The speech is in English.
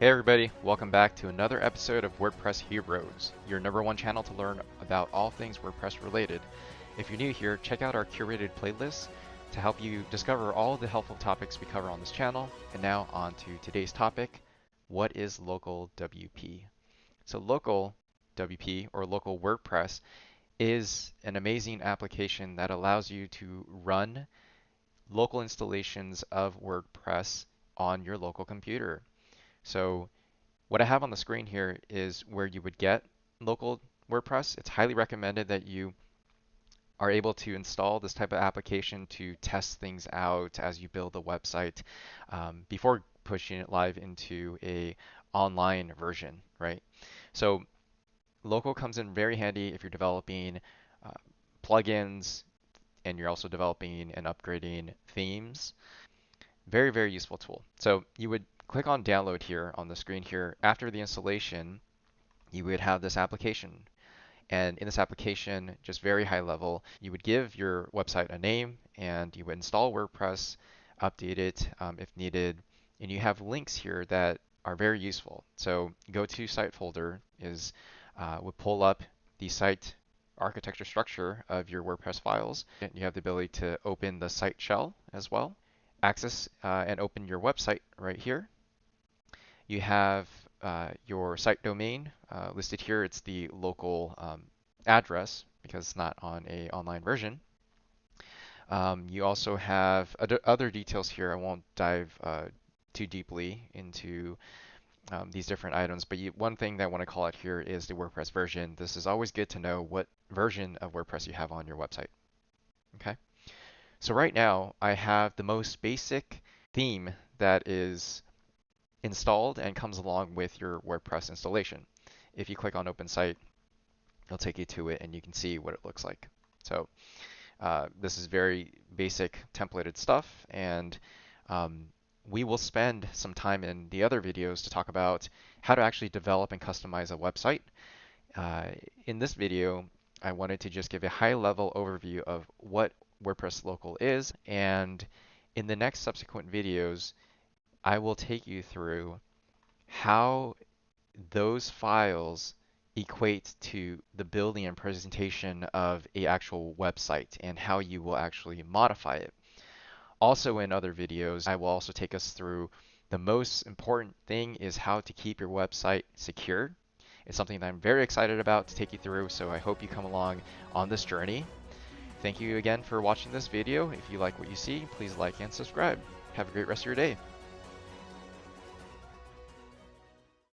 Hey everybody, welcome back to another episode of WordPress Heroes, your #1 channel to learn about all things WordPress related. If you're new here, check out our curated playlists to help you discover all the helpful topics we cover on this channel. And now on to today's topic, what is local WP? So local WP or local WordPress is an amazing application that allows you to run local installations of WordPress on your local computer. So what I have on the screen here is where you would get local WordPress. It's highly recommended that you are able to install this type of application to test things out as you build the website before pushing it live into a online version, right? So local comes in very handy if you're developing uh, plugins and you're also developing and upgrading themes. Very, very useful tool. So you would click on download here on the screen here. After the installation, you would have this application. And in this application, just very high level, you would give your website a name and you would install WordPress, update it if needed. And you have links here that are very useful. So go to site folder would pull up the site architecture structure of your WordPress files. And you have the ability to open the site shell as well. Access and open your website right here. You have your site domain listed here. It's the local address because it's not on a online version. You also have other details here. I won't dive too deeply into these different items, but one thing that I want to call out here is the WordPress version. This is always good to know what version of WordPress you have on your website. Okay. So right now I have the most basic theme that is installed and comes along with your WordPress installation. If you click on Open Site, it'll take you to it and you can see what it looks like. So this is very basic templated stuff, and we will spend some time in the other videos to talk about how to actually develop and customize a website. In this video, I wanted to just give a high-level overview of what WordPress local is, and in the next subsequent videos, I will take you through how those files equate to the building and presentation of a actual website and how you will actually modify it. Also in other videos, I will also take us through the most important thing is how to keep your website secure. It's something that I'm very excited about to take you through, so I hope you come along on this journey. Thank you again for watching this video. If you like what you see, please like and subscribe. Have a great rest of your day.